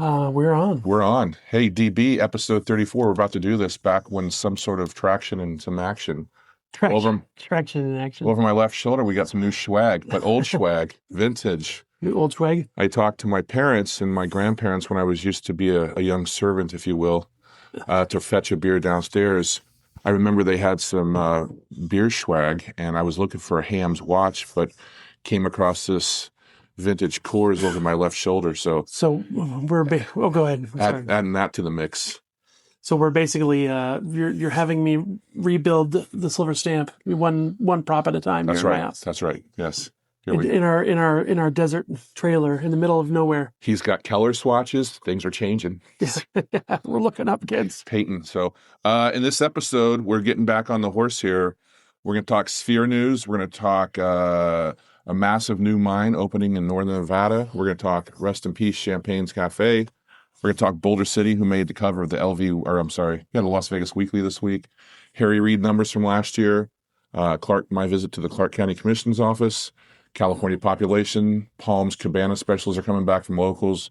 We're on. We're on. Hey, DB, episode 34. We're about to do this back when some sort of traction and some action. Traction in action. Over my left shoulder, we got some new swag, but old swag, vintage. New old swag? I talked to my parents and my grandparents when I was used to be a young servant, if you will, to fetch a beer downstairs. I remember they had some beer swag, and I was looking for a Ham's watch, but came across this vintage Coors over my left shoulder. So we're go ahead. Adding that to the mix. So we're basically you're having me rebuild the silver stamp one prop at a time. That's here right. In my house. That's right. Yes. In our desert trailer in the middle of nowhere. He's got Keller swatches. Things are changing. Yeah, we're looking up, kids. Peyton. So in this episode, we're getting back on the horse here. We're going to talk Sphere news. We're going to talk a massive new mine opening in northern Nevada. We're going to talk rest in peace Champagne's Cafe. We're going to talk Boulder City, who made the cover of the the Las Vegas Weekly this week. Harry Reid numbers from last year. My visit to the Clark County Commissioner's office. California population. Palms Cabana specials are coming back from locals.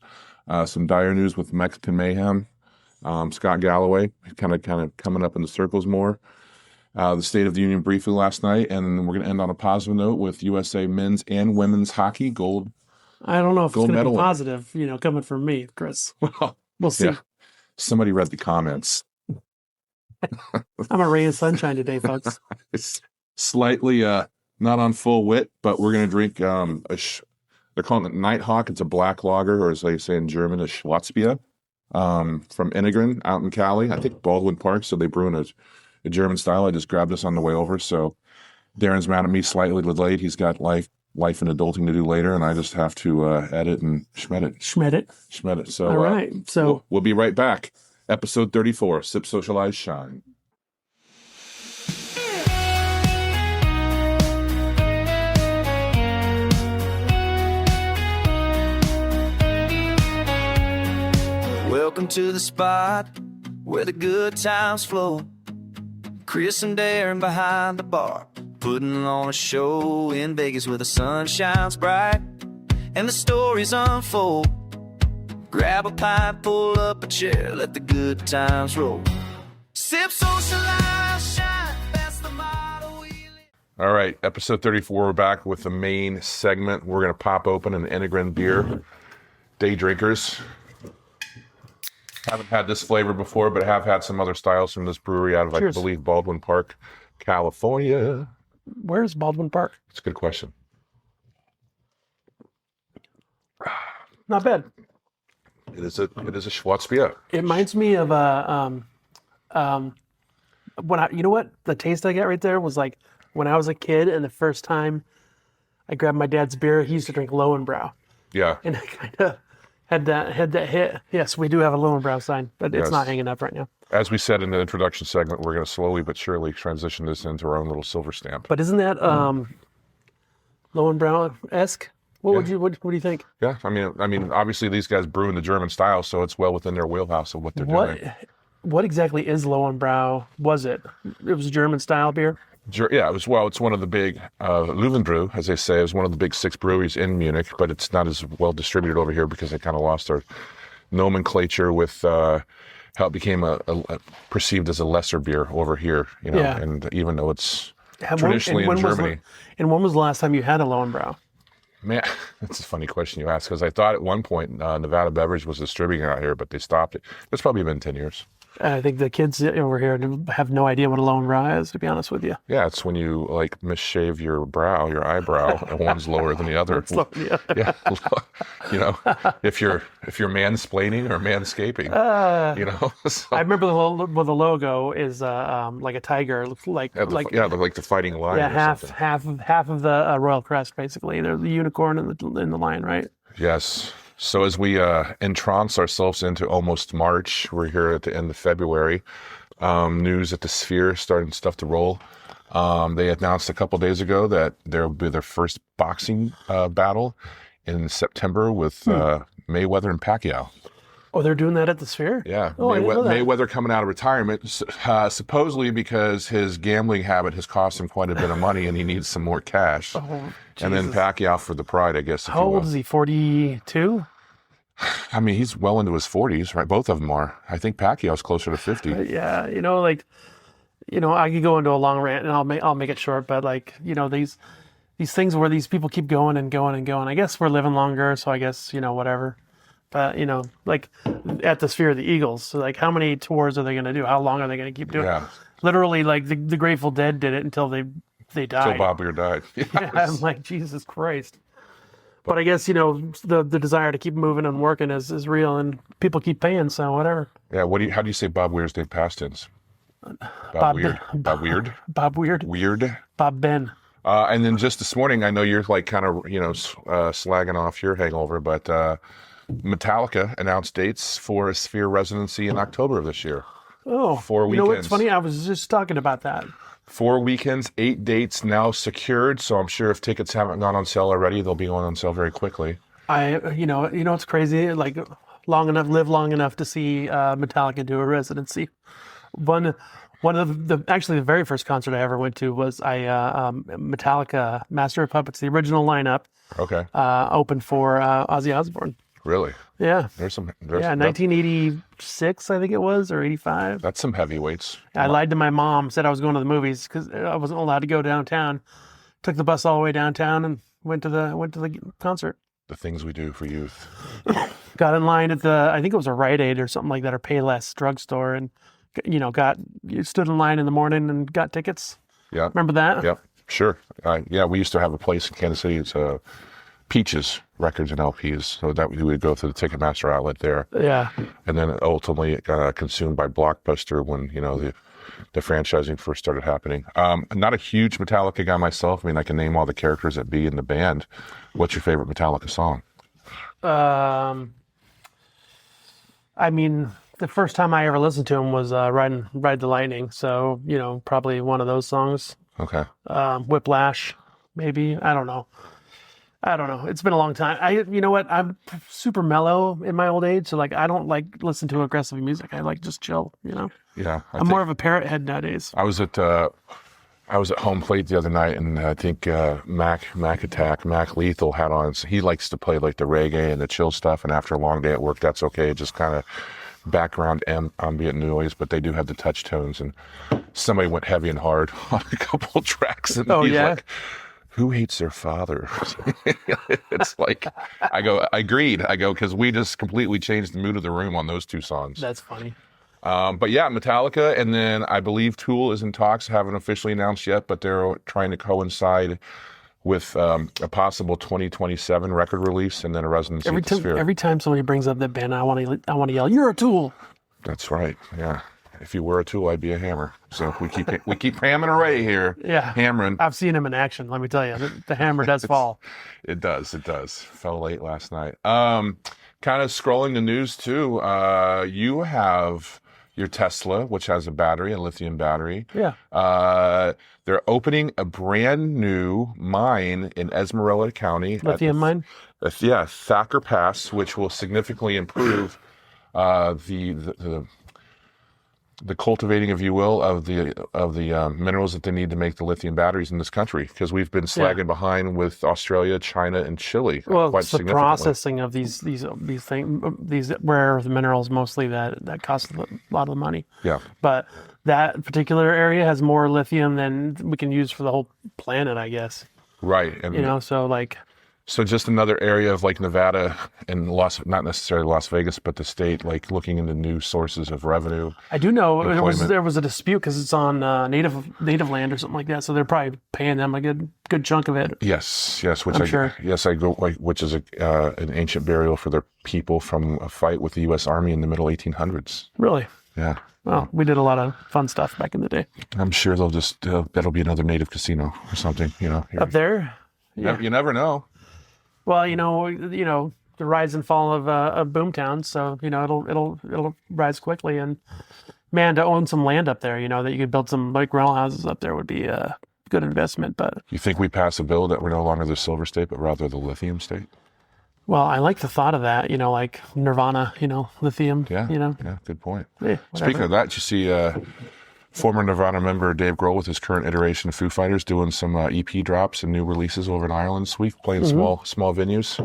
Some dire news with Mexican mayhem. Scott Galloway kind of coming up in the circles more. The State of the Union briefly last night, and we're going to end on a positive note with USA men's and women's hockey gold. I don't know if it's going to be positive, coming from me, Chris. Well, we'll see. Yeah. Somebody read the comments. I'm a ray of sunshine today, folks. It's slightly not on full wit, but we're going to drink they're calling it Nighthawk. It's a black lager, or as they say in German, a Schwarzbier, from Integrin out in Cali. I think Baldwin Park, so they brew in a German style. I just grabbed this on the way over, so Darren's mad at me, slightly delayed. He's got life and adulting to do later, and I just have to edit and schmed it. So all right, so we'll be right back. Episode 34, Sip, Socialize, Shine. Welcome to the spot where the good times flow. Chris and Darren behind the bar, putting on a show in Vegas where the sun shines bright and the stories unfold. Grab a pint, pull up a chair, let the good times roll. Sip, socialize, shine, that's the motto we live. All right, episode 34, we're back with the main segment. We're going to pop open an Integrin beer. Day drinkers. Haven't had this flavor before, but have had some other styles from this brewery out of, Cheers. I believe, Baldwin Park, California. Where's Baldwin Park? That's a good question. Not bad. It is a Schwarzbier. It reminds me of the taste I got right there was like when I was a kid and the first time I grabbed my dad's beer, he used to drink Lowenbrau. Yeah. And I kind of had that hit. Yes, we do have a Lowenbrau sign, but it's not hanging up right now. As we said in the introduction segment, we're going to slowly but surely transition this into our own little silver stamp. But isn't that Lowenbrau-esque? What do you think? Yeah, I mean, obviously these guys brew in the German style, so it's well within their wheelhouse of what they're doing. What exactly is Lowenbrau? Was it? It was a German style beer? Yeah, it's one of the big, Löwenbräu, as they say, is one of the big 6 breweries in Munich, but it's not as well distributed over here because they kind of lost their nomenclature with how it became perceived as a lesser beer over here, and even though it's traditionally in Germany. And when was the last time you had a Lowenbrau? Man, that's a funny question you ask, because I thought at one point Nevada Beverage was distributing out here, but they stopped it. It's probably been 10 years. I think the kids over here have no idea what a Lowenbrau is, to be honest with you. Yeah, it's when you misshave your eyebrow, and one's lower than the other. Yeah, if you're mansplaining or manscaping, So. I remember the logo is like a tiger, like the fighting lion. Yeah, or half of the royal crest, basically. They're the unicorn and the lion, right? Yes. So as we entrance ourselves into almost March, we're here at the end of February. News at the Sphere starting stuff to roll. They announced a couple days ago that there will be their first boxing battle in September with Mayweather and Pacquiao. Oh, they're doing that at the Sphere? Yeah. Oh, I didn't know that. Mayweather coming out of retirement, supposedly because his gambling habit has cost him quite a bit of money and he needs some more cash. Oh, and then Pacquiao for the pride, I guess. How old is he, 42? I mean, he's well into his 40s, right? Both of them are. I think Pacquiao's closer to 50. Yeah, I could go into a long rant and I'll make it short, but like, these things where these people keep going and going and going. I guess we're living longer, so I guess, whatever. But, like at the Sphere of the Eagles, so like how many tours are they going to do? How long are they going to keep doing? Yeah. Literally, like the Grateful Dead did it until they died. Until Bob Weir died. Yeah, I'm like, Jesus Christ. But I guess, the desire to keep moving and working is real, and people keep paying, so whatever. Yeah, how do you say Bob Weir's name past tense? Bob Weird. Bob Weird? Bob Weird. Weird? Bob Ben. And then just this morning, I know you're like kind of, slagging off your hangover, but Metallica announced dates for a Sphere residency in October of this year. Oh, 4 weekends. You know what's funny? I was just talking about that. 4 weekends, 8 dates now secured. So I'm sure if tickets haven't gone on sale already, they'll be going on sale very quickly. It's crazy. Like live long enough to see Metallica do a residency. One of the very first concert I ever went to was Metallica, Master of Puppets, the original lineup. Okay. Opened for Ozzy Osbourne. Really? Yeah. There's 1986, I think it was, or 85. That's some heavyweights. I lied to my mom, said I was going to the movies because I wasn't allowed to go downtown. Took the bus all the way downtown and went to the concert. The things we do for youth. Got in line at I think it was a Rite Aid or something like that, or Payless drugstore, and stood in line in the morning and got tickets. Yeah. Remember that? Yep. Sure. We used to have a place in Kansas City. It's Peaches Records and LPs. So that we would go to the Ticketmaster outlet there. Yeah. And then ultimately it got consumed by Blockbuster when, the franchising first started happening. I'm not a huge Metallica guy myself. I mean, I can name all the characters that be in the band. What's your favorite Metallica song? I mean, the first time I ever listened to him was Ride the Lightning. So, probably one of those songs. Okay. Whiplash, maybe. I don't know. It's been a long time. You know what? I'm super mellow in my old age. So like, I don't like listen to aggressive music. I like just chill, Yeah. I'm more of a parrot head nowadays. I was at home plate the other night, and I think Mac Lethal had on. He likes to play like the reggae and the chill stuff. And after a long day at work, that's okay. Just kind of background ambient noise, but they do have the touch tones. And somebody went heavy and hard on a couple tracks, and he's like, "Who hates their father?" It's like, I agreed. Because we just completely changed the mood of the room on those two songs. That's funny. But yeah, Metallica, and then I believe Tool is in talks. Haven't officially announced yet, but they're trying to coincide with a possible 2027 record release and then a residency at the Sphere. Every time somebody brings up that band, I want to yell, "You're a Tool!" That's right. Yeah. If you were a Tool, I'd be a hammer. So we keep hammering away here. Yeah, hammering. I've seen him in action. Let me tell you, the hammer does fall. It does. Fell late last night. Kind of scrolling the news too. You have your Tesla, which has a lithium battery. Yeah. They're opening a brand new mine in Esmeralda County. Lithium mine? Yeah, Thacker Pass, which will significantly improve the cultivating, if you will, of the minerals that they need to make the lithium batteries in this country, because we've been slagging behind with Australia, China, and Chile. Well, it's the processing of these things, these rare earth minerals mostly that cost a lot of the money. Yeah. But that particular area has more lithium than we can use for the whole planet, I guess. Right. And so like. So just another area of like Nevada and not necessarily Las Vegas, but the state, like looking into new sources of revenue. I do know there was a dispute because it's on native land or something like that. So they're probably paying them a good chunk of it. Yes, which which is an ancient burial for their people from a fight with the U.S. Army in the middle 1800s. Really? Yeah. Well, we did a lot of fun stuff back in the day. I'm sure that'll be another native casino or something. Up there. Yeah. You never know. Well, the rise and fall of boomtowns, so it'll rise quickly. And man, to own some land up there, that you could build some like rental houses up there would be a good investment. But you think we pass a bill that we're no longer the silver state, but rather the lithium state? Well, I like the thought of that. Like Nirvana, lithium. Yeah. Yeah. Good point. Yeah, Speaking of that, you see Former Nirvana member Dave Grohl with his current iteration of Foo Fighters doing some EP drops and new releases over in Ireland this week, playing small venues.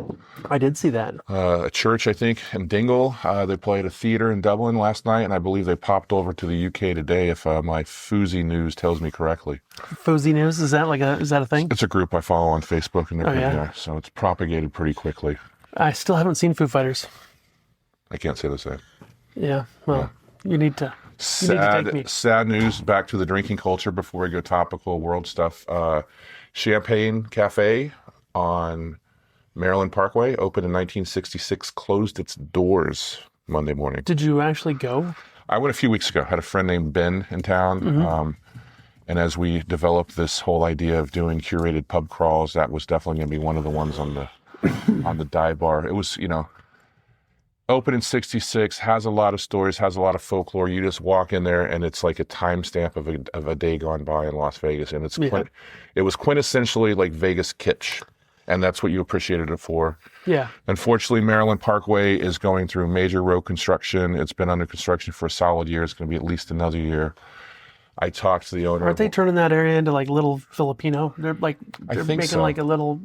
I did see that. A church, I think, in Dingle. They played a theater in Dublin last night, and I believe they popped over to the UK today, if my Fousey news tells me correctly. Fousey News, is that a thing? It's a group I follow on Facebook, and so it's propagated pretty quickly. I still haven't seen Foo Fighters. I can't say the same. Yeah, well, you need to. Sad news. Back to the drinking culture before we go topical world stuff. Champagne Cafe on Maryland Parkway, opened in 1966, closed its doors Monday morning. Did you actually go? I went a few weeks ago. I had a friend named Ben in town. And as we developed this whole idea of doing curated pub crawls, that was definitely going to be one of the ones on the dive bar. It was, open in 66, has a lot of stories, has a lot of folklore. You just walk in there and it's like a timestamp of a day gone by in Las Vegas. And it was quintessentially like Vegas kitsch. And that's what you appreciated it for. Yeah. Unfortunately, Maryland Parkway is going through major road construction. It's been under construction for a solid year. It's going to be at least another year. I talked to the owner. Aren't they turning that area into like little Filipino? They're making so. like a little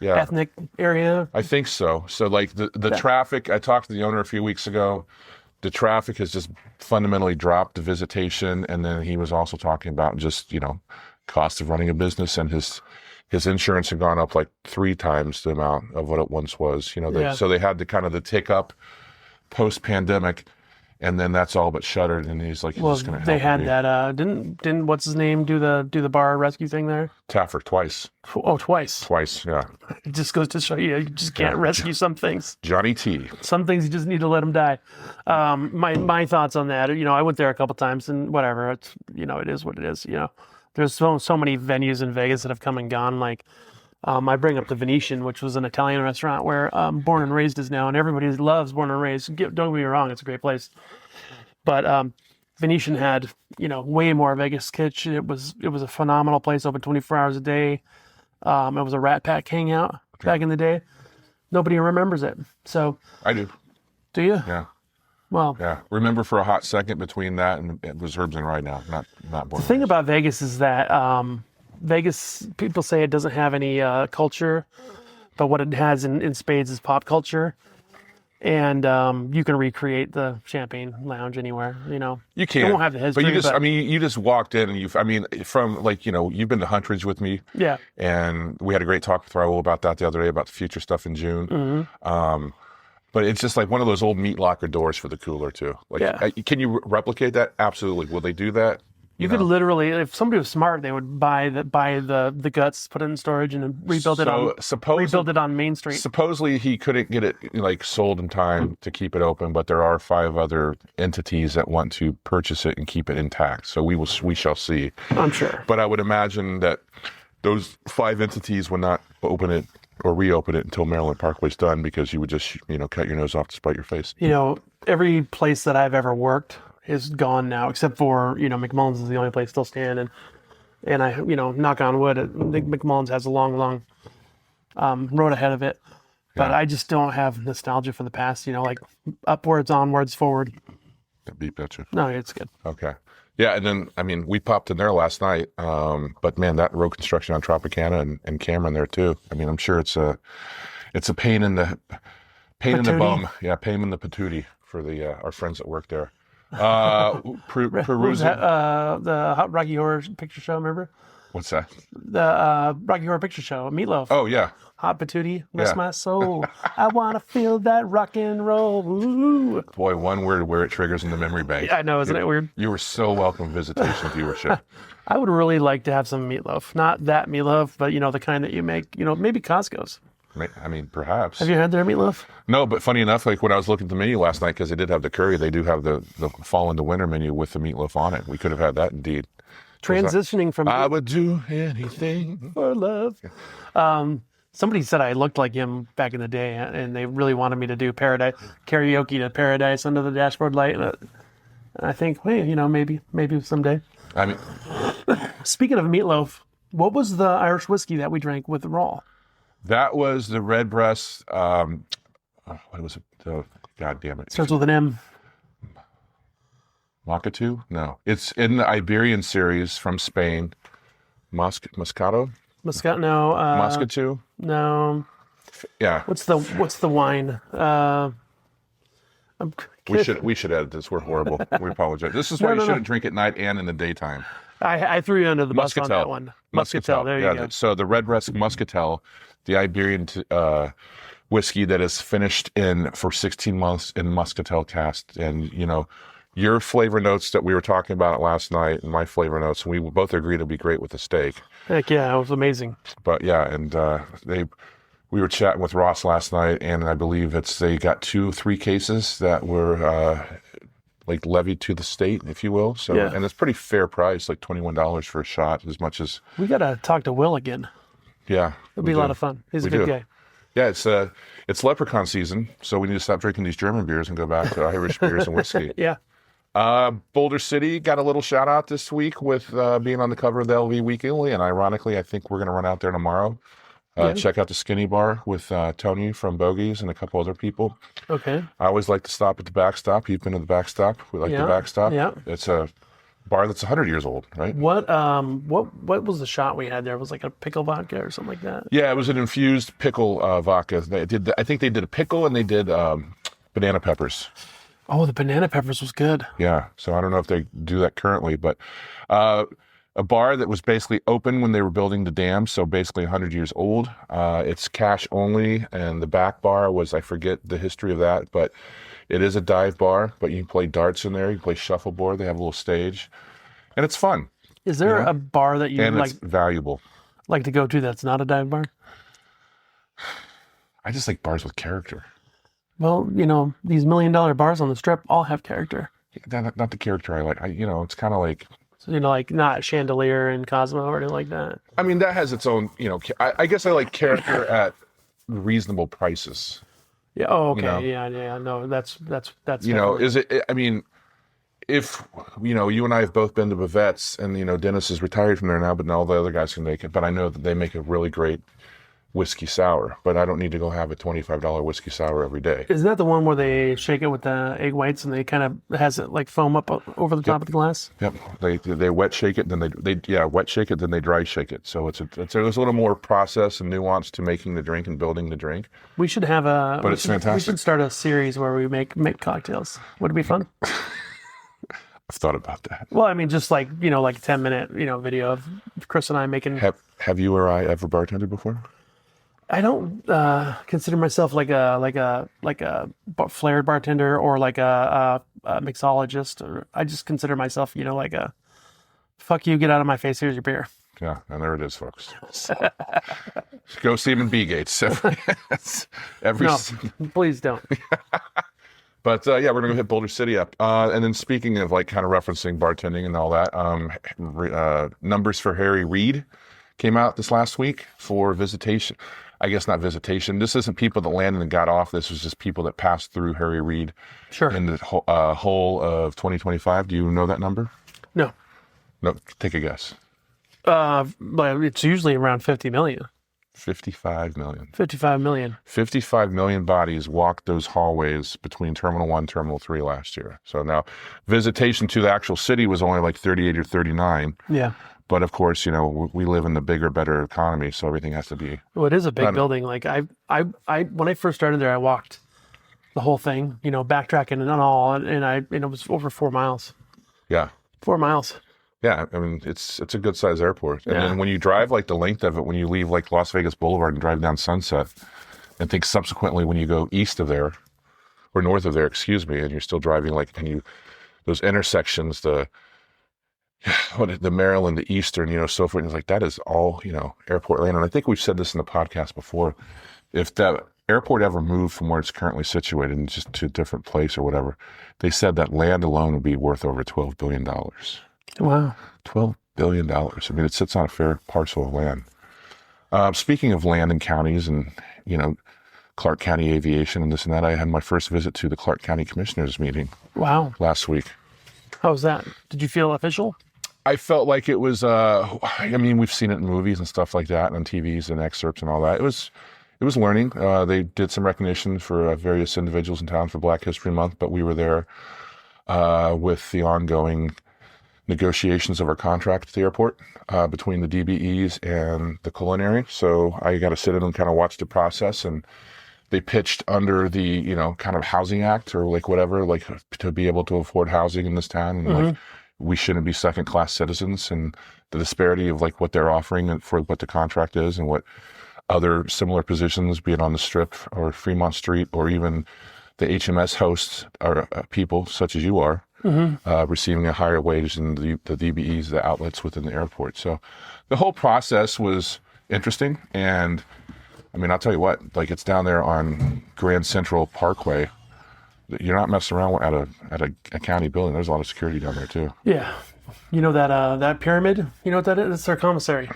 ethnic area. I think so. So like the traffic, I talked to the owner a few weeks ago. The traffic has just fundamentally dropped, the visitation. And then he was also talking about just, cost of running a business, and his insurance had gone up like 3 times the amount of what it once was. So they had the tick up post-pandemic, and then that's all but shuttered. And he's like, well, they had that. Didn't what's his name do the bar rescue thing there? Taffer twice. Oh, twice. Twice, yeah. It just goes to show you just can't rescue some things. Johnny T. Some things you just need to let them die. My thoughts on that. I went there a couple times, and whatever. It's it is what it is. There's so many venues in Vegas that have come and gone. Like, I bring up the Venetian, which was an Italian restaurant where Born and Raised is now, and everybody loves Born and Raised. Don't get me wrong, it's a great place. But Venetian had, way more Vegas kitsch. It was a phenomenal place, open 24 hours a day. It was a Rat Pack hangout back in the day. Nobody remembers it. So I do. Do you? Yeah. Well, yeah. Remember for a hot second between that and it was Herbs and Rye now, not Born. The thing about Vegas is that Vegas, people say it doesn't have any culture, but what it has in spades is pop culture. And you can recreate the Champagne Lounge anywhere, You can. It won't have the history. But you just walked in and from you've been to Huntridge with me. Yeah. And we had a great talk with Raul about that the other day, about the future stuff in June. Mm-hmm. But it's just like one of those old meat locker doors for the cooler too. Can you replicate that? Absolutely. Will they do that? You could literally, if somebody was smart, they would buy the guts, put it in storage, and rebuild it on Main Street. Supposedly he couldn't get it sold in time to keep it open, but there are 5 other entities that want to purchase it and keep it intact. So we shall see. I'm sure. But I would imagine that those 5 entities would not open it or reopen it until Maryland Parkway's done, because you would just cut your nose off to spite your face. Every place that I've ever worked is gone now, except for McMullen's is the only place still standing, and I knock on wood, I think McMullen's has a long road ahead of it, but I just don't have nostalgia for the past. Like upwards, onwards, forward. That beep at you. No, it's good. Okay. Yeah, and then we popped in there last night, but man, that road construction on Tropicana and Cameron there too. I'm sure it's a pain in the bum. Yeah, pain in the patootie for our friends that work there. Perusing the Rocky Horror Picture Show. Remember? What's that? The Rocky Horror Picture Show. Meatloaf. Oh yeah. Hot patootie, rest my soul. I wanna feel that rock and roll. Ooh. Boy, one word where it triggers in the memory bank. Yeah, I know, isn't it weird? You were so welcome visitation viewership. I would really like to have some meatloaf. Not that meatloaf, but the kind that you make. Maybe Costco's. Perhaps. Have you had their meatloaf? No, but funny enough, like when I was looking at the menu last night, because they did have the curry, they do have the fall into winter menu with the meatloaf on it. We could have had that indeed. Transitioning from I would do anything for love. Somebody said I looked like him back in the day, and they really wanted me to do karaoke to Paradise Under the Dashboard Light. And I think, maybe someday. Speaking of meatloaf, what was the Irish whiskey that we drank with Raw? That was the Redbreast. What was it? God damn it! Starts with an M. Moscato? No. It's in the Iberian series from Spain. Moscato? Muscat? No. Moscato? No. Yeah. What's the wine? I'm We should edit this. We're horrible. We apologize. This is why No, you no, no. shouldn't drink at night and in the daytime. I threw you under the bus on that Muscatel. one. Muscatel. There you go. So the Redbreast Muscatel, the Iberian whiskey that is finished for 16 months in Muscatel cask. And, your flavor notes that we were talking about last night and my flavor notes, we both agreed it'll be great with the steak. Heck yeah, it was amazing. But yeah, and we were chatting with Ross last night, and I believe they got 3 cases that were levied to the state, if you will. So, Yeah. and it's pretty fair price, like $21 for a shot, as much as. We gotta talk to Will again. Yeah, It'll be a lot of fun. He's a good guy. Yeah, it's leprechaun season, so we need to stop drinking these German beers and go back to Irish beers and whiskey. Yeah. Boulder City got a little shout out this week with being on the cover of the LV Weekly, and ironically, I think we're going to run out there tomorrow. Check out the Skinny Bar with Tony from Bogies and a couple other people. Okay. I always like to stop at the Backstop. You've been to the Backstop. We like the Backstop. Yeah. It's a bar that's 100 years old, right? What was the shot we had there? It was like a pickle vodka or something like that. Yeah, it was an infused pickle vodka. I think they did a pickle and they did banana peppers. Oh, the banana peppers was good. Yeah, so I don't know if they do that currently, but a bar that was basically open when they were building the dam, so basically 100 years old. It's cash only, and the back bar was, I forget the history of that, but it is a dive bar, but you can play darts in there, you can play shuffleboard, they have a little stage, and it's fun. Is there a bar that you and it's valuable. like to go to that's not a dive bar? I just like bars with character. Well, these $1 million bars on the strip all have character. Not the character I like. It's kind of like. So, like not Chandelier and Cosmo or anything like that. I mean, that has its own, I guess I like character at reasonable prices. Yeah. Oh, okay. Yeah. No, that's. Is it, I mean, if, you and I have both been to Bavette's and, Dennis is retired from there now, but all the other guys can make it. But I know that they make a really great whiskey sour, but I don't need to go have a $25 whiskey sour every day. Isn't that the one where they shake it with the egg whites and they kind of has it like foam up over the top of the glass? Yep. They wet shake it, then they wet shake it, then they dry shake it. So there's a little more process and nuance to making the drink and building the drink. We should have it's fantastic. We should start a series where we make cocktails. Would it be fun? I've thought about that. Well, I mean, just like like a 10-minute video of Chris and I making. Have you or I ever bartended before? I don't consider myself like a flared bartender or like a mixologist. Or I just consider myself, like a fuck you, get out of my face. Here's your beer. Yeah, and there it is, folks. Go see him in B Gates every. No, please don't. But we're gonna go hit Boulder City up. And then speaking of kind of referencing bartending and all that, numbers for Harry Reid came out this last week for visitation. I guess not visitation. This isn't people that landed and got off. This was just people that passed through Harry Reid. Sure. In the whole of 2025. Do you know that number? No. No. Take a guess. It's usually around 50 million. 55 million. 55 million. 55 million bodies walked those hallways between Terminal 1 and Terminal 3 last year. So now visitation to the actual city was only like 38 or 39. Yeah. But of course, we live in the bigger, better economy, so everything has to be. Well, it is a big building. Like I when I first started there, I walked the whole thing, backtracking and all, and it was over 4 miles. Yeah. 4 miles. Yeah, I mean it's a good sized airport, and Yeah. then when you drive the length of it, when you leave Las Vegas Boulevard and drive down Sunset, and think subsequently when you go east of there, or north of there, excuse me, and you're still driving those intersections, the Maryland, the Eastern, so forth. And it's like, that is all, airport land. And I think we've said this in the podcast before. If that airport ever moved from where it's currently situated and just to a different place or whatever, they said that land alone would be worth over $12 billion. Wow. $12 billion. I mean, it sits on a fair parcel of land. Speaking of land and counties and, Clark County Aviation and this and that, I had my first visit to the Clark County Commissioners meeting. Wow. Last week. How was that? Did you feel official? I felt like it was, we've seen it in movies and stuff like that and on TVs and excerpts and all that. It was learning. They did some recognition for various individuals in town for Black History Month, but we were there with the ongoing negotiations of our contract at the airport between the DBEs and the culinary. So I got to sit in and kind of watch the process. And they pitched under the, kind of housing act or like whatever, like to be able to afford housing in this town. And like, we shouldn't be second class citizens, and the disparity of like what they're offering and for what the contract is and what other similar positions, be it on the Strip or Fremont Street or even the HMS hosts are people such as you are, receiving a higher wage than the DBEs, the outlets within the airport. So the whole process was interesting. And I mean, I'll tell you what, like it's down there on Grand Central Parkway. You're not messing around at a county building. There's a lot of security down there too. Yeah. You know that pyramid? You know what that is? It's their commissary.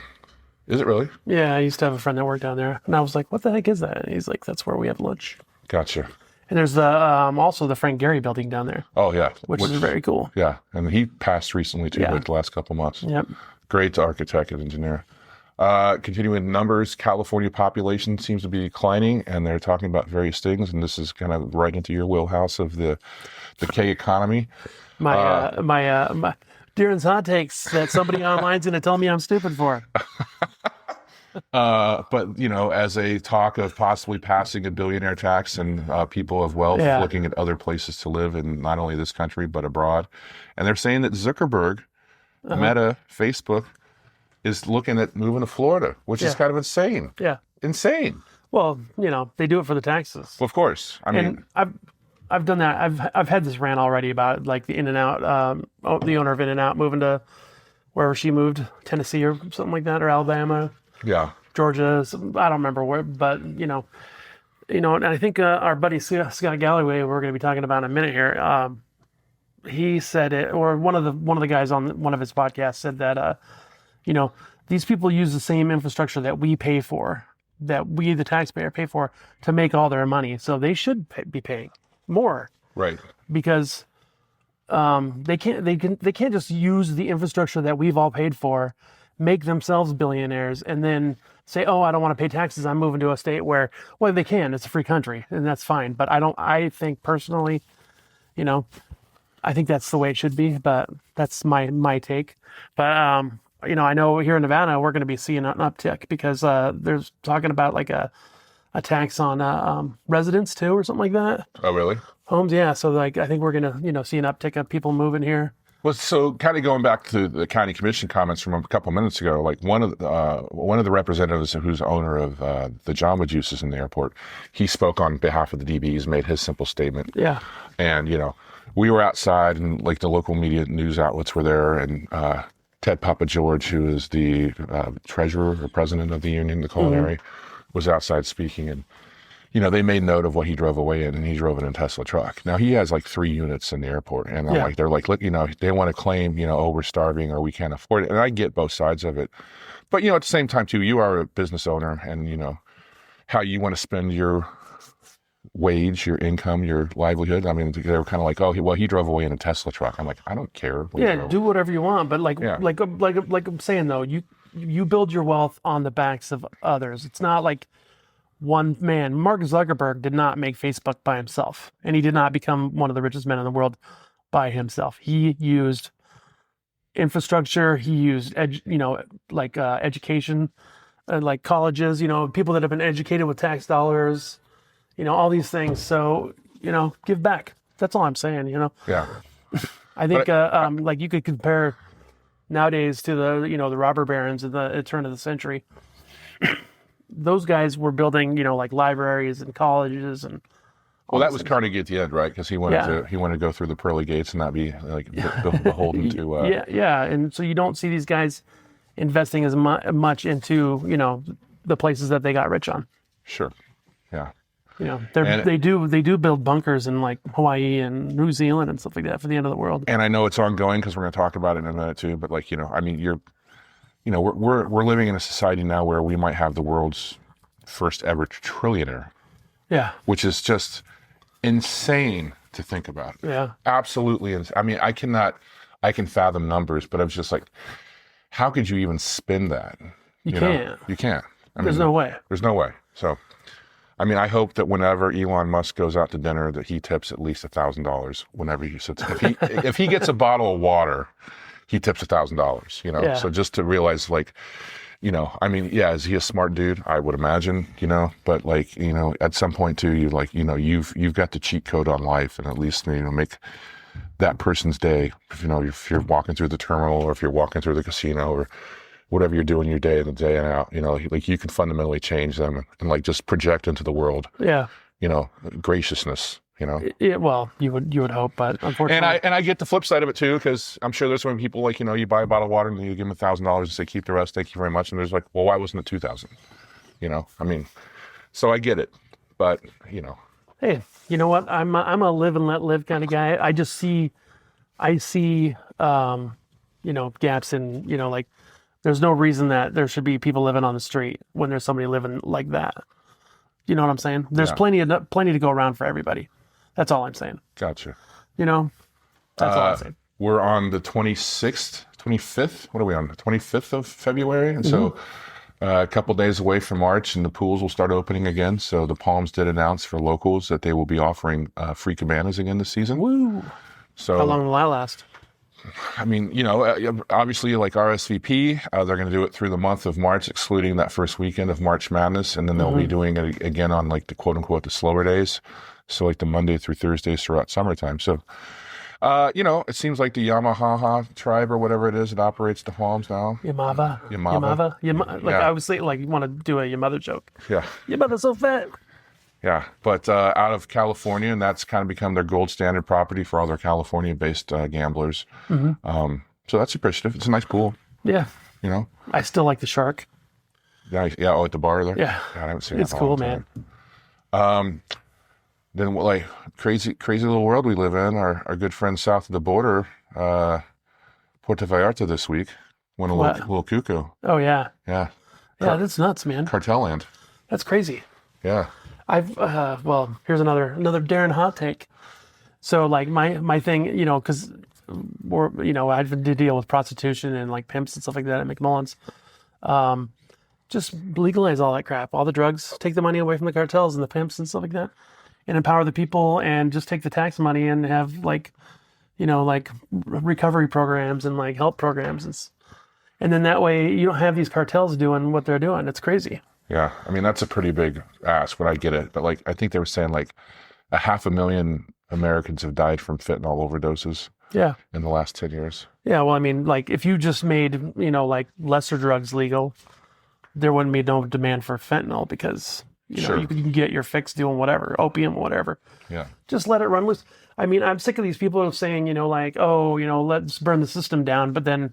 Is it really? Yeah, I used to have a friend that worked down there. And I was like, what the heck is that? And he's like, that's where we have lunch. Gotcha. And there's also the Frank Gehry building down there. Oh, yeah. Which is very cool. Yeah. And he passed recently too, like the last couple months. Yep. Great architect and engineer. Continuing numbers, California population seems to be declining, and they're talking about various things, and this is kind of right into your wheelhouse of the K economy. My Darren's hot takes that somebody online's going to tell me I'm stupid for. But as a talk of possibly passing a billionaire tax and people of wealth looking at other places to live in not only this country but abroad, and they're saying that Zuckerberg, Meta, Facebook, is looking at moving to Florida, which is kind of insane. Yeah. Insane. Well, they do it for the taxes. Well, of course. I mean, I've done that. I've had this rant already about like the In-N-Out, the owner of In-N-Out moving to wherever she moved, Tennessee or something like that, or Alabama. Yeah. Georgia. I don't remember where, but and I think our buddy Scott Galloway, we're going to be talking about in a minute here. He said it, or one of the guys on one of his podcasts said that these people use the same infrastructure that we pay for, that we, the taxpayer, pay for to make all their money. So they should be paying more, right? Because they can't just use the infrastructure that we've all paid for, make themselves billionaires, and then say, oh, I don't want to pay taxes, I'm moving to a state where, well, they can, it's a free country, and that's fine. But I think personally, I think that's the way it should be, but that's my take. But I know here in Nevada, we're going to be seeing an uptick because there's talking about like a tax on residents too, or something like that. Oh, really? Homes, yeah. So like, I think we're going to, see an uptick of people moving here. Well, so kind of going back to the county commission comments from a couple minutes ago, like one of the representatives who's owner of the Jamba Juices in the airport, he spoke on behalf of the DBs, made his simple statement. Yeah. And we were outside, and like the local media news outlets were there, and Ted Papa George, who is the treasurer or president of the union, the culinary, was outside speaking, and they made note of what he drove away in, and he drove in a Tesla truck. Now he has like 3 units in the airport, and they're like, look, they want to claim, oh, we're starving or we can't afford it, and I get both sides of it, but at the same time too, you are a business owner, and how you want to spend your wage, your income, your livelihood. I mean, they were kind of like, oh, well, he drove away in a Tesla truck. I'm like, I don't care. Do whatever you want, but like I'm saying though, you build your wealth on the backs of others. It's not like one man. Mark Zuckerberg did not make Facebook by himself, and he did not become one of the richest men in the world by himself. He used infrastructure. He used education, like colleges. People that have been educated with tax dollars. All these things. So, give back. That's all I'm saying, Yeah. I think, like you could compare nowadays to the robber barons at the turn of the century. Those guys were building, like libraries and colleges and. Well, that was Carnegie at the end, right? Because he wanted to go through the pearly gates and not be like beholden to. Yeah. And so you don't see these guys investing as much into, the places that they got rich on. Sure. Yeah. They do build bunkers in like Hawaii and New Zealand and stuff like that for the end of the world. And I know it's ongoing because we're going to talk about it in a minute too. But like I mean, we're living in a society now where we might have the world's first ever trillionaire. Yeah. Which is just insane to think about. Yeah. Absolutely. I mean, I can fathom numbers, but I was just like, how could you even spin that? You can't. You can't. There's no way. There's no way. So. I mean, I hope that whenever Elon Musk goes out to dinner, that he tips at least $1,000 whenever he sits. If he gets a bottle of water, he tips $1,000. You know, Yeah. so just to realize, like, you know, I mean, yeah, is he a smart dude? I would imagine, you know, but like, you know, at some point too, you like, you know, you've got the cheat code on life, and at least, you know, make that person's day. You know, if you're walking through the terminal, or if you're walking through the casino, or whatever you're doing your day in the day and out, you know, like you can fundamentally change them and like just project into the world, Yeah. you know, graciousness, you know. Well, you would hope, but unfortunately. And I get the flip side of it too, because I'm sure there's some people like, you know, you buy a bottle of water and you give them $1,000 and say, keep the rest, thank you very much. And there's like, well, why wasn't it 2,000? You know, I mean, so I get it, but you know. Hey, you know what? I'm a live and let live kind of guy. I see, you know, gaps in, you know, like there's no reason that there should be people living on the street when there's somebody living like that. You know what I'm saying? There's Yeah. plenty to go around for everybody. That's all I'm saying. Gotcha. You know, that's all I'm saying. We're on the 26th, 25th. What are we on? The 25th of February. And so a couple days away from March, and the pools will start opening again. So the Palms did announce for locals that they will be offering free cabanas again this season. Woo! So How long will that last? I mean, you know, obviously like RSVP, they're going to do it through the month of March, excluding that first weekend of March Madness. And then they'll be doing it again on like the quote unquote, the slower days. So like the Monday through Thursdays throughout summertime. So, you know, it seems like the Yamaha tribe or whatever it is that operates the Palms now. Yamava. Like Yeah. I was saying, like you want to do a your mother joke. Yeah. Your mother's so fat. Yeah. But out of California, and that's kind of become their gold standard property for all their California-based gamblers. So that's appreciative. It's a nice pool, Yeah. you know. I still like the shark. Yeah. Oh, at the bar there? Yeah. God, I haven't seen that It's in a cool, long man. time. Then like crazy little world we live in. Our good friends south of the border, Puerto Vallarta this week, went a little cuckoo. Oh yeah. Yeah. Yeah, that's nuts, man. Cartel land. That's crazy. Yeah. I've well, here's another Darren hot take. So like my thing, you know, because we're, you know, I've had to deal with prostitution and like pimps and stuff like that at McMullen's. Just legalize all that crap, all the drugs, take the money away from the cartels and the pimps and stuff like that, and empower the people, and just take the tax money and have like, you know, like recovery programs and like help programs, and then that way you don't have these cartels doing what they're doing. It's crazy. Yeah. I mean, that's a pretty big ask, but I get it. But like, I think they were saying like 500,000 Americans have died from fentanyl overdoses Yeah. in the last 10 years. Yeah, well, I mean, like, if you just made, you know, like, lesser drugs legal, there wouldn't be no demand for fentanyl because, you know, Sure. you can get your fix doing whatever, opium, whatever. Yeah. Just let it run loose. I mean, I'm sick of these people saying, you know, like, oh, you know, let's burn the system down, but then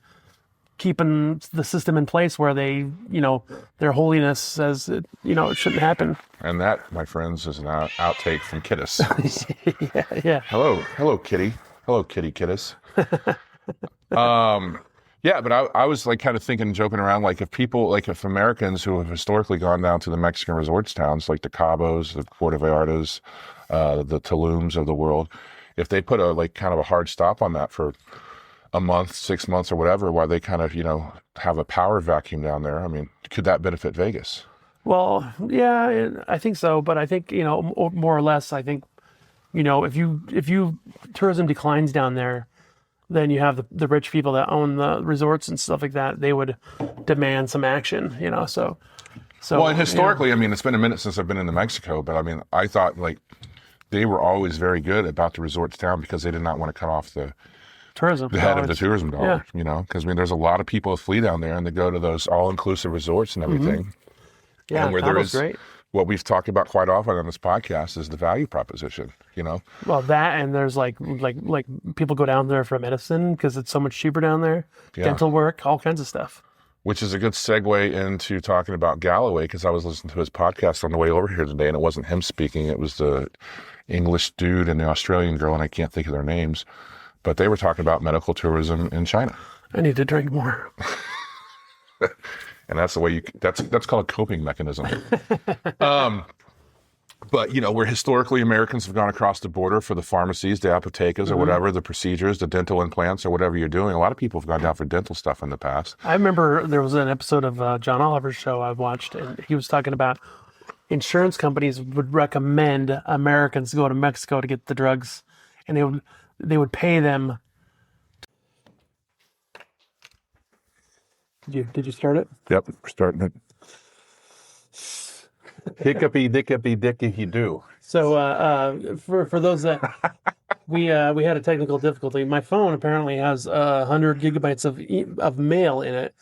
keeping the system in place where they, you know, their holiness says, you know, it shouldn't happen. And that, my friends, is an outtake from Kittis. Yeah. Hello, Kitty. Hello, Kitty Kittis. Yeah, but I was like kind of thinking, joking around, like if Americans who have historically gone down to the Mexican resorts towns, like the Cabos, the Puerto Vallartas, the Tulums of the world, if they put a like kind of a hard stop on that for a month, 6 months or whatever, while they kind of, you know, have a power vacuum down there, I mean, could that benefit Vegas? Well, yeah, I think so. But I think, you know, more or less, I think, you know, if you tourism declines down there, then you have the rich people that own the resorts and stuff like that. They would demand some action, you know. So Well, and historically, I mean, it's been a minute since I've been into Mexico, but I mean, I thought like they were always very good about the resorts town because they did not want to cut off the tourism head of the tourism dollar, Yeah. you know, because I mean, there's a lot of people that flee down there and they go to those all-inclusive resorts and everything. Yeah, and where there Cabo's is great. what we've talked about quite often on this podcast is the value proposition, you know. Well, that, and there's like people go down there for medicine because it's so much cheaper down there. Yeah. Dental work, all kinds of stuff. Which is a good segue into talking about Galloway, because I was listening to his podcast on the way over here today, and it wasn't him speaking. It was the English dude and the Australian girl, and I can't think of their names. But they were talking about medical tourism in China. I need to drink more. And that's the way that's called a coping mechanism. But, you know, where historically Americans have gone across the border for the pharmacies, the apothecas or whatever, the procedures, the dental implants or whatever you're doing. A lot of people have gone down for dental stuff in the past. I remember there was an episode of John Oliver's show I watched, and he was talking about insurance companies would recommend Americans go to Mexico to get the drugs, and they would pay them. Did you start it? Yep, we're starting it. Hiccupy, dickupy, dick if you do. So for those that we had a technical difficulty. My phone apparently has 100 gigabytes of mail in it.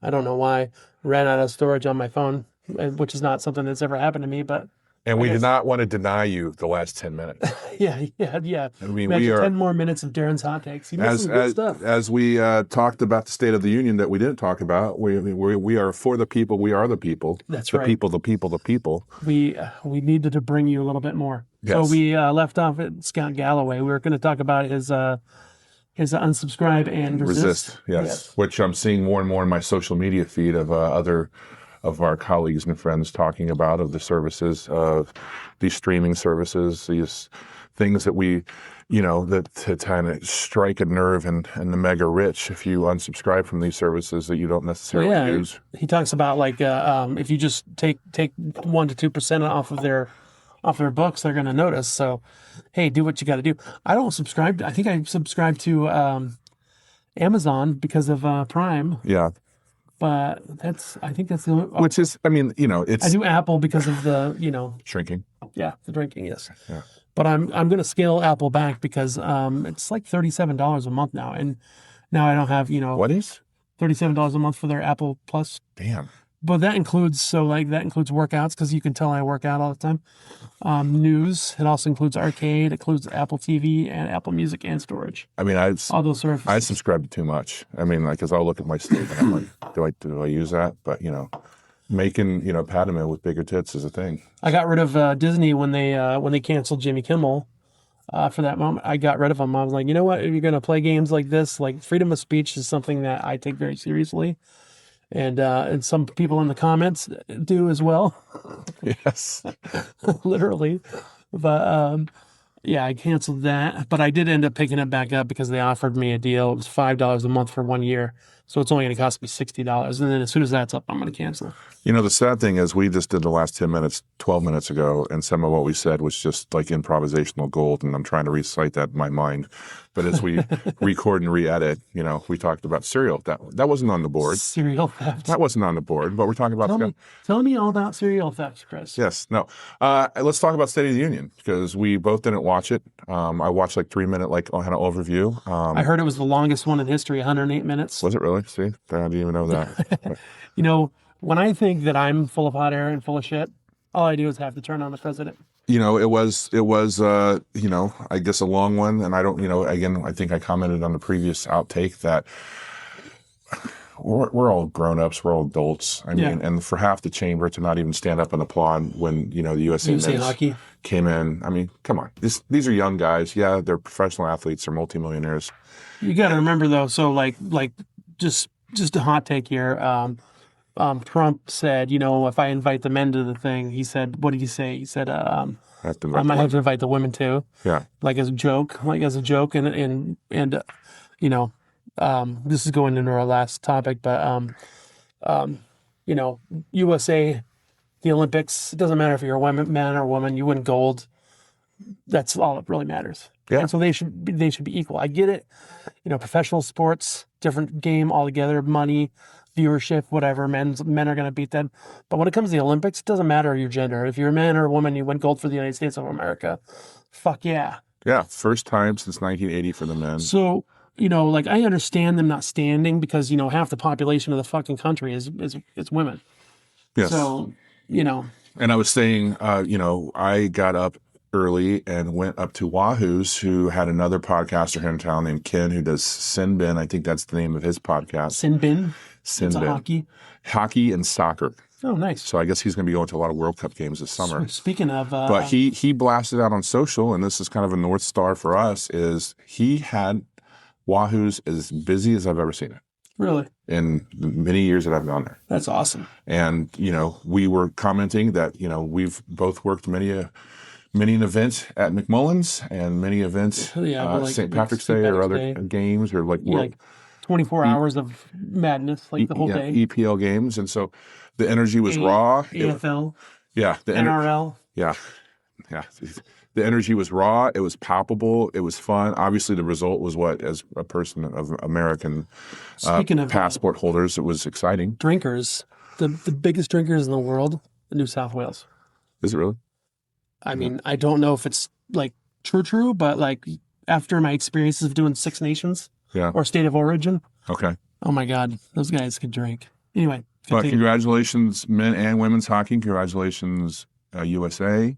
I don't know why. Ran out of storage on my phone, which is not something that's ever happened to me. But And I we did guess- not want to deny you the last 10 minutes. yeah. I mean, Imagine we are 10 more minutes of Darren's hot takes. He missed some good stuff. as we talked about the State of the Union that we didn't talk about. We are for the people. We are the people. That's the right. people. The people. The people. We needed to bring you a little bit more. So Yes. we left off at Scott Galloway. We were going to talk about his unsubscribe and resist. Yes. Which I'm seeing more and more in my social media feed of other of our colleagues and friends talking about, of the services, of these streaming services, these things that we, that to kind of strike a nerve in the mega rich if you unsubscribe from these services that you don't necessarily use. He talks about like if you just take 1 to 2% off of their books, they're going to notice. So, hey, do what you got to do. I don't subscribe. I think I subscribe to Amazon because of Prime. Yeah. But I think that's the only. Which is, it's I do Apple because of the shrinking. the drinking, yes. Yeah. But I'm going to scale Apple back because it's like $37 a month now, and now I don't have What is? $37 a month for their Apple Plus. Damn. But that includes workouts because you can tell I work out all the time. News. It also includes arcade. It includes Apple TV and Apple Music and storage. I mean, All those services. I subscribe to too much. I mean, like, because I'll look at my sleep and I'm like, do I use that? But making Padme with bigger tits is a thing. I got rid of Disney when they canceled Jimmy Kimmel. For that moment, I got rid of them. I was like, you know what? If you're going to play games like this, like freedom of speech is something that I take very seriously. And some people in the comments do as well. Yes. Literally. But I canceled that. But I did end up picking it back up because they offered me a deal. It was $5 a month for 1 year. So it's only going to cost me $60. And then as soon as that's up, I'm going to cancel. The sad thing is we just did the last 10 minutes, 12 minutes ago, and some of what we said was just like improvisational gold, and I'm trying to recite that in my mind. But as we record and re-edit, we talked about cereal. That wasn't on the board. Cereal theft. That wasn't on the board, but we're talking about... Tell me all about cereal theft, Chris. Yes. No. Let's talk about State of the Union, because we both didn't watch it. I watched like 3 minute, kind of overview. I heard it was the longest one in history, 108 minutes. Was it really? See, I didn't even know that. When I think that I'm full of hot air and full of shit, all I do is have to turn on the president. It was, I guess a long one. And I don't, again, I think I commented on the previous outtake that we're all grown-ups, we're all adults. I mean, and for half the chamber to not even stand up and applaud when, the USA men's hockey came in. I mean, come on. These are young guys. Yeah, they're professional athletes. They're multimillionaires. You got to remember, though, so just a hot take here. Trump said, if I invite the men to the thing, he said, what did he say? He said, I might have to invite the women too. Yeah. As a joke. And this is going into our last topic, but, USA, the Olympics, it doesn't matter if you're a man or woman, you win gold. That's all that really matters. Yeah. And so they should be equal. I get it. Professional sports, different game altogether, money, viewership, whatever. Men are going to beat them. But when it comes to the Olympics, it doesn't matter your gender. If you're a man or a woman, you win gold for the United States of America. Fuck yeah. Yeah. First time since 1980 for the men. So, I understand them not standing because, half the population of the fucking country is women. Yes. So, And I was saying, I got up early and went up to Wahoo's, who had another podcaster here in town named Ken, who does Sin Bin. I think that's the name of his podcast. Sin Bin? Sin It's Bin. hockey And soccer. Oh, nice. So I guess he's going to be going to a lot of World Cup games this summer. Speaking of... but he blasted out on social, and this is kind of a North Star for us, is he had Wahoo's as busy as I've ever seen it. Really? In the many years that I've gone there. That's awesome. And, we were commenting that, we've both worked many an event at McMullen's and many events St. Patrick's Day or other games or like 24 hours of madness, the whole day. EPL games. And so the energy was raw. AFL. Yeah, NRL. yeah, yeah. The energy was raw. It was palpable. It was fun. Obviously, the result was what, as a person of American Speaking of passport holders, it was exciting. drinkers, the biggest drinkers in the world, New South Wales. Is it really? I mean, I don't know if it's like true, but like after my experiences of doing Six Nations Yeah. or State of Origin, Okay. oh my God, those guys could drink. Anyway, But continue. congratulations, men and women's hockey. Congratulations, USA.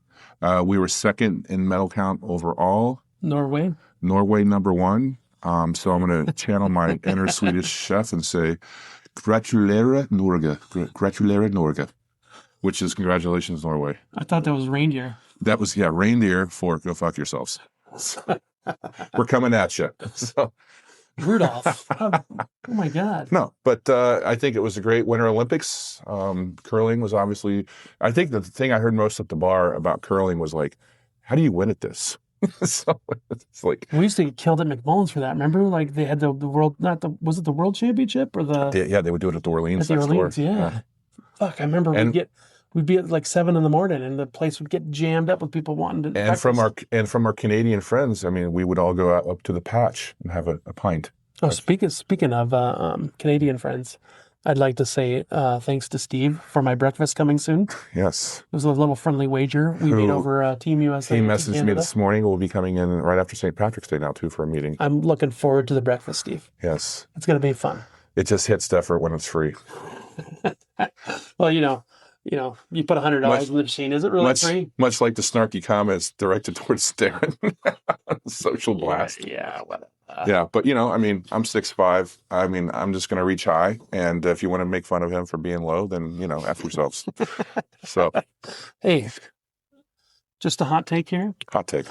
We were second in medal count overall. Norway. Norway number 1. So I'm going to channel my inner Swedish chef and say, "Gratulerer Norge, Gratulerer Norge," which is congratulations, Norway. I thought that was reindeer. That was reindeer for go fuck yourselves. So, we're coming at you. So. Rudolph. Oh my God. No, but I think it was a great Winter Olympics. Curling was obviously, I think the thing I heard most at the bar about curling was like, how do you win at this? So it's like, We used to get killed at McMullen's for that. Remember, like they had the world, was it the World Championship or they would do it at the Orleans at the next door. Orleans? Yeah. Fuck, I remember we'd be at like 7 a.m. and the place would get jammed up with people wanting to. And from our Canadian friends, I mean, we would all go out up to the Patch and have a pint. Oh, speaking of Canadian friends, I'd like to say thanks to Steve for my breakfast coming soon. Yes. It was a little friendly wager we made over Team USA. He messaged me this morning. We'll be coming in right after St. Patrick's Day now, too, for a meeting. I'm looking forward to the breakfast, Steve. Yes. It's going to be fun. It just hits different when it's free. Well, you put $100 in the machine. Is it really free? Much like the snarky comments directed towards Darren. Social blast. Yeah, whatever. Yeah, but I mean, I'm 6'5". I mean, I'm just going to reach high. And if you want to make fun of him for being low, then, F yourselves. So. Hey, just a hot take here. Hot take.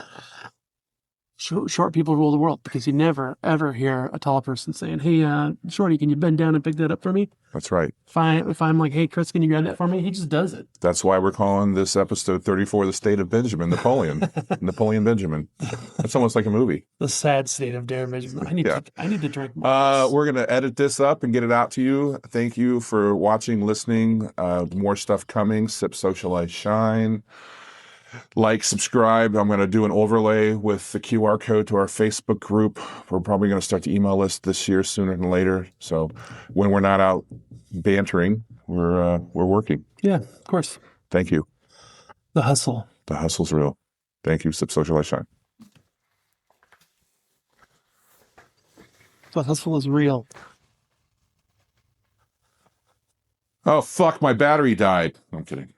Short people rule the world, because you never, ever hear a tall person saying, "Hey, Shorty, can you bend down and pick that up for me?" That's right. If I'm like, "Hey, Chris, can you grab that for me?" He just does it. That's why we're calling this episode 34, The State of Benjamin, Napoleon. Napoleon Benjamin. That's almost like a movie. The sad state of Darren Benjamin. I need to drink more. We're going to edit this up and get it out to you. Thank you for watching, listening. More stuff coming. Sip, Socialize, Shine. Like, subscribe. I'm going to do an overlay with the QR code to our Facebook group. We're probably going to start the email list this year sooner than later. So when we're not out bantering, we're working. Yeah, of course. Thank you. The hustle. The hustle's real. Thank you. Sip, Socialize, Shine. The hustle is real. Oh, fuck, my battery died. I'm kidding.